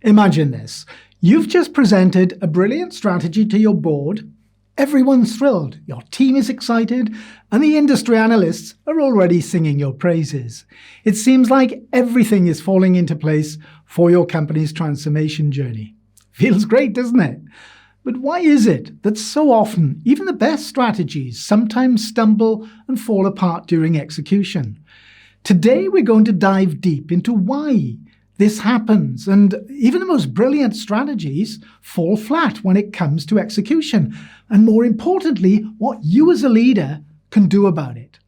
Imagine this. You've just presented a brilliant strategy to your board. Everyone's thrilled, your team is excited, and the industry analysts are already singing your praises. It seems like everything is falling into place for your company's transformation journey. Feels great, doesn't it? But why is it that so often even the best strategies sometimes stumble and fall apart during execution? Today we're going to dive deep into why this happens, and even the most brilliant strategies fall flat when it comes to execution, and more importantly, what you as a leader can do about it.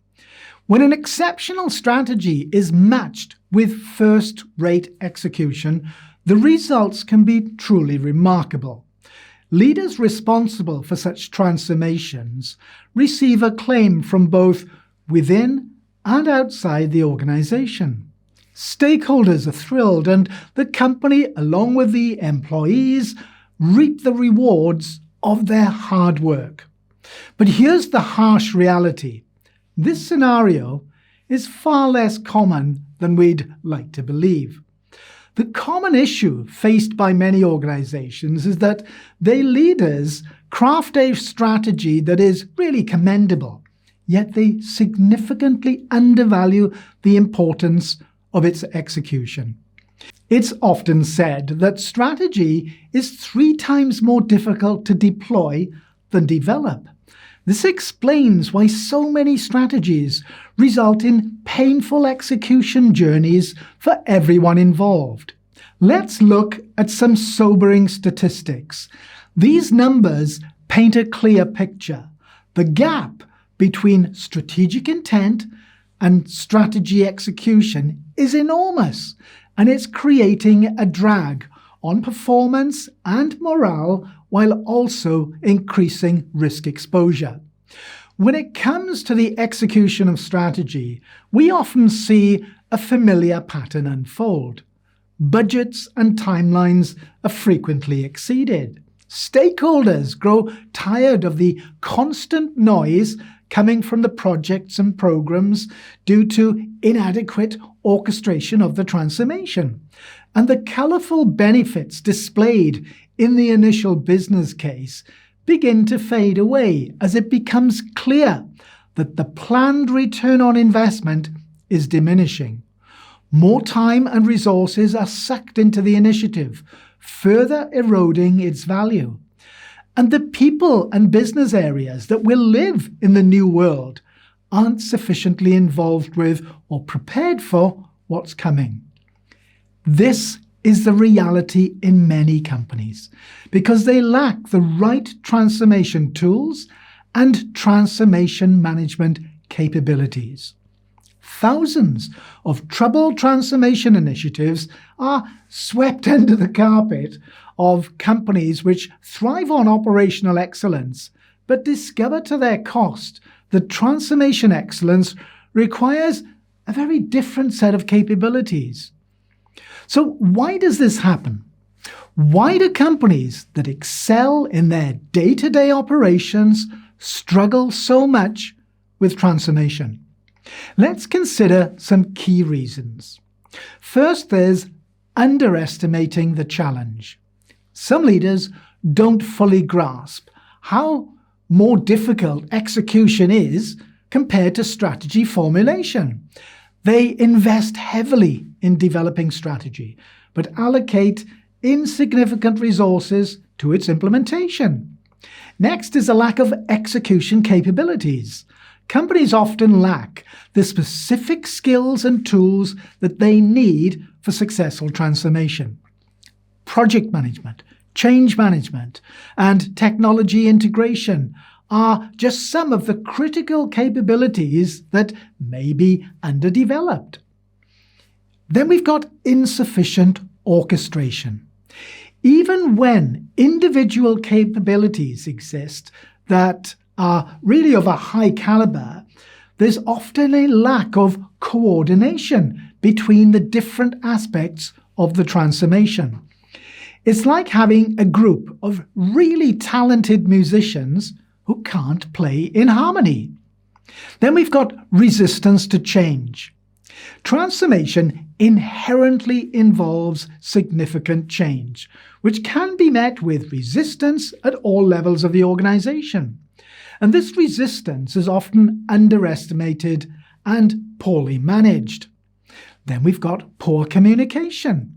When an exceptional strategy is matched with first-rate execution, the results can be truly remarkable. Leaders responsible for such transformations receive acclaim from both within and outside the organization. Stakeholders are thrilled, and the company, along with the employees, reap the rewards of their hard work. But here's the harsh reality. This scenario is far less common than we'd like to believe. The common issue faced by many organizations is that their leaders craft a strategy that is really commendable, yet they significantly undervalue the importance of its execution. It's often said that strategy is 3 times more difficult to deploy than develop. This explains why so many strategies result in painful execution journeys for everyone involved. Let's look at some sobering statistics. These numbers paint a clear picture. The gap between strategic intent and strategy execution is enormous, and it's creating a drag on performance and morale while also increasing risk exposure. When it comes to the execution of strategy, we often see a familiar pattern unfold. Budgets and timelines are frequently exceeded. Stakeholders grow tired of the constant noise coming from the projects and programs due to inadequate orchestration of the transformation. And the colourful benefits displayed in the initial business case begin to fade away as it becomes clear that the planned return on investment is diminishing. More time and resources are sucked into the initiative, further eroding its value. And the people and business areas that will live in the new world aren't sufficiently involved with or prepared for what's coming. This is the reality in many companies because they lack the right transformation tools and transformation management capabilities. Thousands of troubled transformation initiatives are swept under the carpet of companies which thrive on operational excellence, but discover to their cost that transformation excellence requires a very different set of capabilities. So why does this happen? Why do companies that excel in their day-to-day operations struggle so much with transformation? Let's consider some key reasons. First, there's underestimating the challenge. Some leaders don't fully grasp how more difficult execution is compared to strategy formulation. They invest heavily in developing strategy, but allocate insignificant resources to its implementation. Next is a lack of execution capabilities. Companies often lack the specific skills and tools that they need for successful transformation. Project management, change management, and technology integration are just some of the critical capabilities that may be underdeveloped. Then we've got insufficient orchestration. Even when individual capabilities exist that are really of a high caliber, there's often a lack of coordination between the different aspects of the transformation. It's like having a group of really talented musicians who can't play in harmony. Then we've got resistance to change. Transformation inherently involves significant change, which can be met with resistance at all levels of the organization. And this resistance is often underestimated and poorly managed. Then we've got poor communication.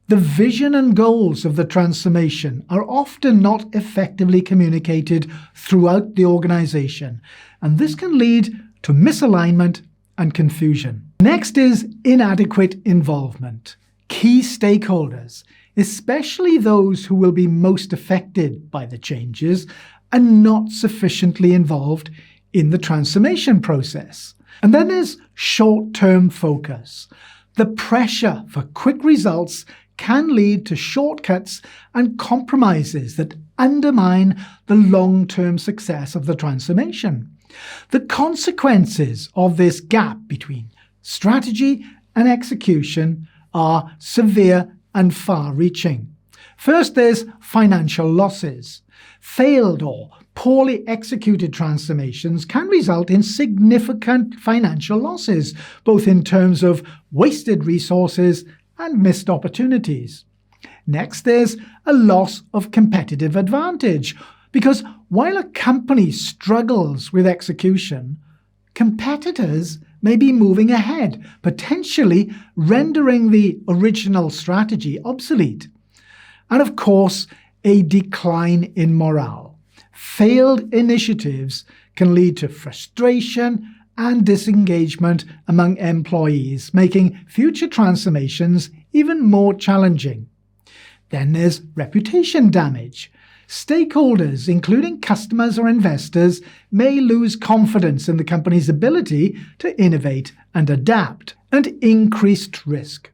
The vision and goals of the transformation are often not effectively communicated throughout the organization, and this can lead to misalignment and confusion. Next is inadequate involvement. Key stakeholders, especially those who will be most affected by the changes, are not sufficiently involved in the transformation process. And then there's short-term focus. The pressure for quick results can lead to shortcuts and compromises that undermine the long-term success of the transformation. The consequences of this gap between strategy and execution are severe and far-reaching. First, there's financial losses. Failed or poorly executed transformations can result in significant financial losses, both in terms of wasted resources and missed opportunities. Next, there's a loss of competitive advantage, because while a company struggles with execution, competitors may be moving ahead, potentially rendering the original strategy obsolete. And of course, a decline in morale. Failed initiatives can lead to frustration and disengagement among employees, making future transformations even more challenging. Then there's reputation damage. Stakeholders, including customers or investors, may lose confidence in the company's ability to innovate and adapt, and increased risk.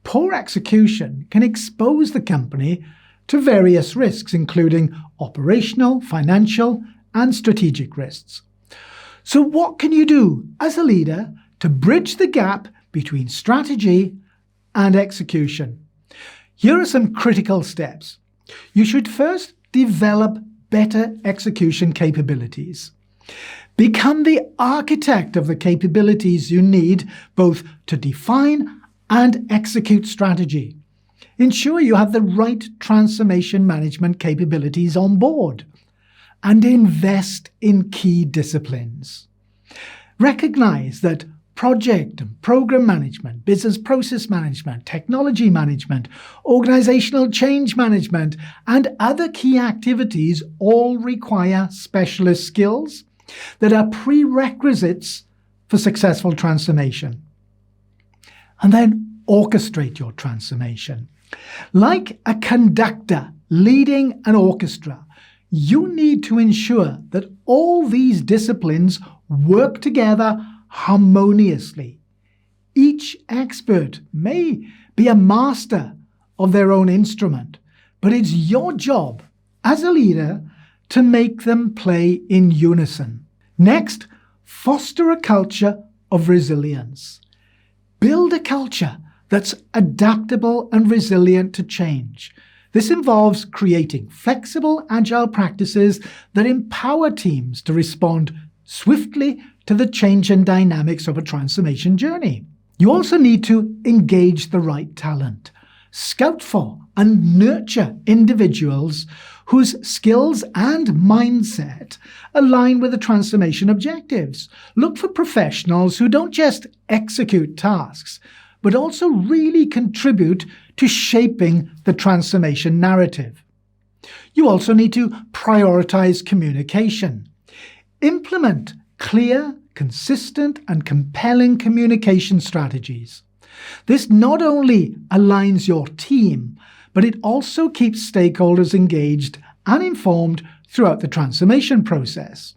Poor execution can expose the company to various risks, including operational, financial, and strategic risks. So what can you do as a leader to bridge the gap between strategy and execution? Here are some critical steps. You should first develop better execution capabilities. Become the architect of the capabilities you need both to define and execute strategy. Ensure you have the right transformation management capabilities on board. And invest in key disciplines. Recognize that project and program management, business process management, technology management, organizational change management, and other key activities all require specialist skills that are prerequisites for successful transformation. And then orchestrate your transformation. Like a conductor leading an orchestra, you need to ensure that all these disciplines work together harmoniously. Each expert may be a master of their own instrument, but it's your job as a leader to make them play in unison. Next, foster a culture of resilience. Build a culture that's adaptable and resilient to change. This involves creating flexible, agile practices that empower teams to respond swiftly to the change and dynamics of a transformation journey. You also need to engage the right talent. Scout for and nurture individuals whose skills and mindset align with the transformation objectives. Look for professionals who don't just execute tasks, but also really contribute to shaping the transformation narrative. You also need to prioritize communication. Implement clear, consistent, and compelling communication strategies. This not only aligns your team, but it also keeps stakeholders engaged and informed throughout the transformation process.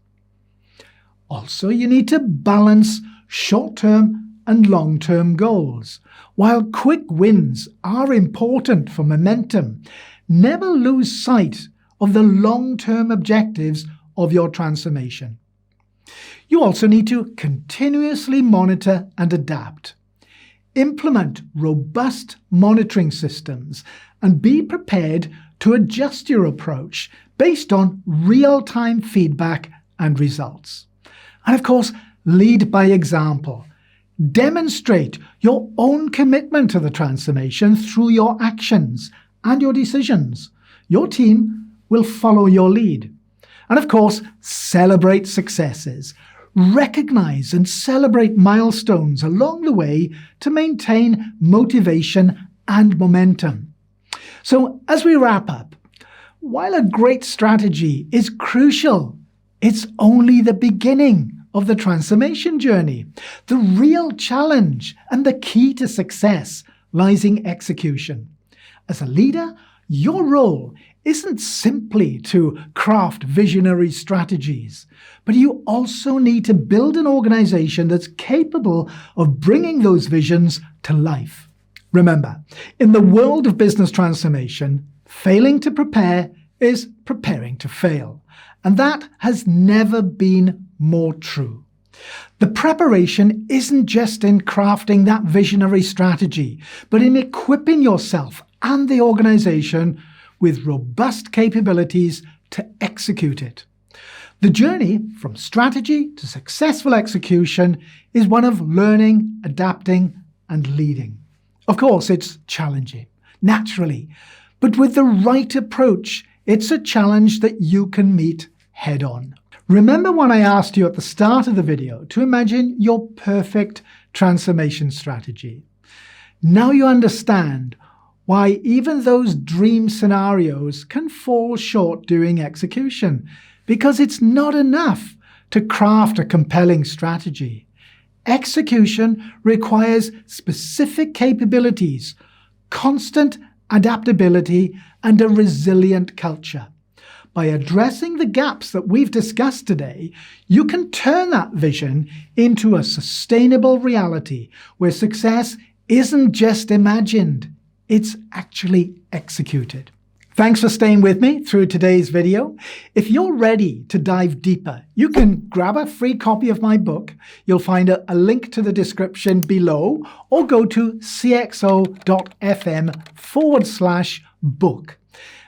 Also, you need to balance short-term and long-term goals. While quick wins are important for momentum, never lose sight of the long-term objectives of your transformation. You also need to continuously monitor and adapt. Implement robust monitoring systems and be prepared to adjust your approach based on real-time feedback and results. And of course, lead by example. Demonstrate your own commitment to the transformation through your actions and your decisions. Your team will follow your lead. And of course, celebrate successes. Recognize and celebrate milestones along the way to maintain motivation and momentum. So as we wrap up, while a great strategy is crucial, it's only the beginning of the transformation journey. The real challenge and the key to success lies in execution. As a leader, your role isn't simply to craft visionary strategies, but you also need to build an organization that's capable of bringing those visions to life. Remember, in the world of business transformation, failing to prepare is preparing to fail. And that has never been more true. The preparation isn't just in crafting that visionary strategy, but in equipping yourself and the organization with robust capabilities to execute it. The journey from strategy to successful execution is one of learning, adapting, and leading. Of course, it's challenging, naturally, but with the right approach, it's a challenge that you can meet head-on. Remember when I asked you at the start of the video to imagine your perfect transformation strategy? Now you understand why even those dream scenarios can fall short during execution, because it's not enough to craft a compelling strategy. Execution requires specific capabilities, constant adaptability, and a resilient culture. By addressing the gaps that we've discussed today, you can turn that vision into a sustainable reality where success isn't just imagined, it's actually executed. Thanks for staying with me through today's video. If you're ready to dive deeper, you can grab a free copy of my book. You'll find a link to the description below, or go to cxo.fm/book.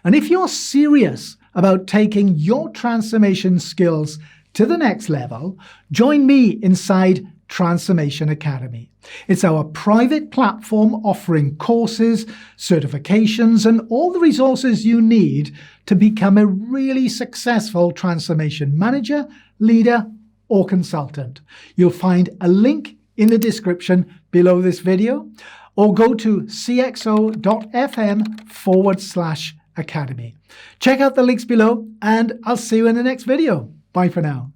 And if you're serious about taking your transformation skills to the next level, join me inside Transformation Academy. It's our private platform offering courses, certifications, and all the resources you need to become a really successful transformation manager, leader, or consultant. You'll find a link in the description below this video, or go to cxo.fm/academy. Check out the links below, and I'll see you in the next video. Bye for now.